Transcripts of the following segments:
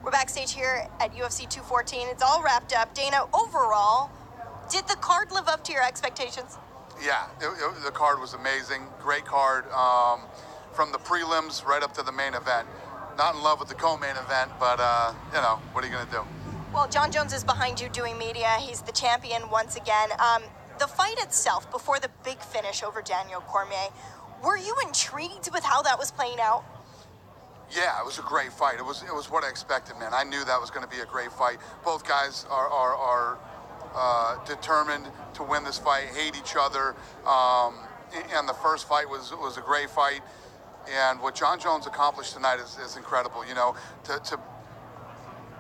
We're backstage here at UFC 214. It's all wrapped up. Dana, overall, did the card live up to your expectations? Yeah, the card was amazing. Great card. From the prelims right up to the main event. Not in love with the co-main event, but, you know, what are you going to do? Well, Jon Jones is behind you doing media. He's the champion once again. The fight itself, before the big finish over Daniel Cormier, were you intrigued with how that was playing out? Yeah, it was a great fight. It was what I expected, man. I knew that was going to be a great fight. Both guys are determined to win this fight, hate each other. And the first fight was a great fight. And what Jon Jones accomplished tonight is incredible. You know, to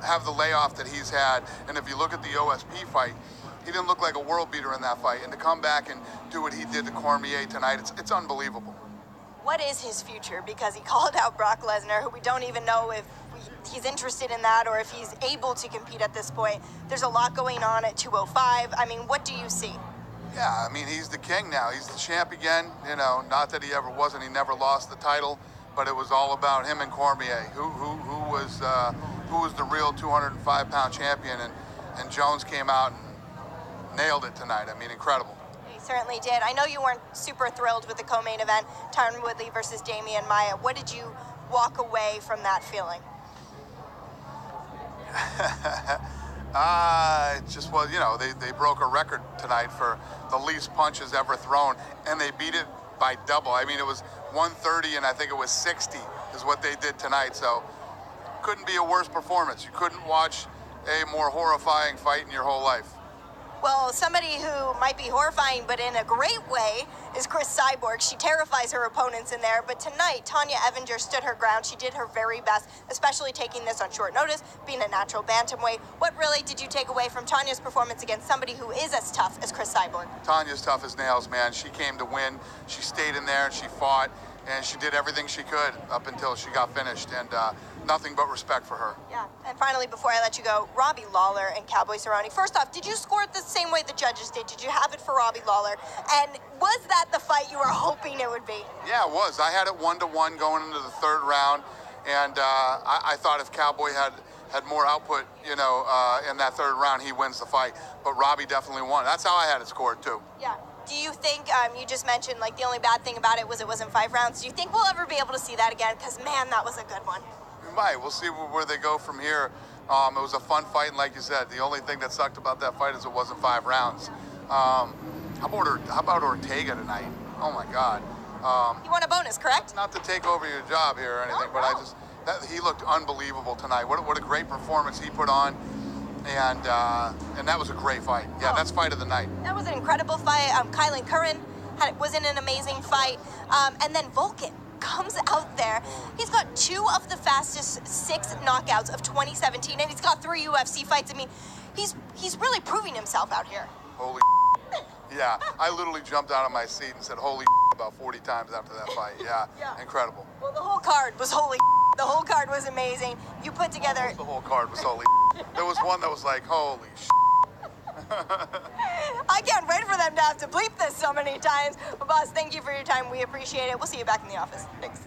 have the layoff that he's had. And if you look at the OSP fight, he didn't look like a world beater in that fight. And to come back and do what he did to Cormier tonight, it's unbelievable. What is his future? Because he called out Brock Lesnar, who we don't even know if he's interested in that or if he's able to compete at this point. There's a lot going on at 205. I mean, what do you see? Yeah, I mean, he's the king now. He's the champ again. You know, not that he ever wasn't. He never lost the title, but it was all about him and Cormier. Who was the real 205-pound champion? And Jones came out and nailed it tonight. I mean, incredible. He certainly did. I know you weren't super thrilled with the co-main event, Tyron Woodley versus Damian Maia. What did you walk away from that feeling? Just was, you know, they broke a record tonight for the least punches ever thrown, and they beat it by double. I mean, it was 130, and I think it was 60 is what they did tonight. So couldn't be a worse performance. You couldn't watch a more horrifying fight in your whole life. Well, somebody who might be horrifying, but in a great way, is Chris Cyborg. She terrifies her opponents in there. But tonight, Tanya Evinger stood her ground. She did her very best, especially taking this on short notice, being a natural bantamweight. What really did you take away from Tanya's performance against somebody who is as tough as Chris Cyborg? Tanya's tough as nails, man. She came to win. She stayed in there and she fought. And she did everything she could up until she got finished, and nothing but respect for her. Yeah, and finally, before I let you go, Robbie Lawler and Cowboy Cerrone. First off, did you score it the same way the judges did? Did you have it for Robbie Lawler? And was that the fight you were hoping it would be? Yeah, it was. I had it 1-1 going into the third round, and I thought if Cowboy had more output, you know, in that third round, he wins the fight. But Robbie definitely won. That's how I had it scored, too. Yeah. Do you think, you just mentioned, like, the only bad thing about it was it wasn't 5 rounds. Do you think we'll ever be able to see that again? Because, man, that was a good one. We might. We'll see where they go from here. It was a fun fight, and like you said, the only thing that sucked about that fight is it wasn't 5 rounds. How about Ortega tonight? Oh, my God. He won a bonus, correct? Not to take over your job here or anything, but he looked unbelievable tonight. What a great performance he put on. And that was a great fight. Yeah, that's fight of the night. That was an incredible fight. Kylan Curran was in an amazing fight. And then Volkan comes out there. He's got 2 of the fastest 6 knockouts of 2017, and he's got 3 UFC fights. I mean, he's really proving himself out here. Holy yeah, I literally jumped out of my seat and said holy about 40 times after that fight. Yeah, incredible. Well, the whole card was holy. The whole card was amazing. You put together... Almost the whole card was holy. There was one that was like, holy I can't wait for them to have to bleep this so many times. But, boss, thank you for your time. We appreciate it. We'll see you back in the office. Thanks.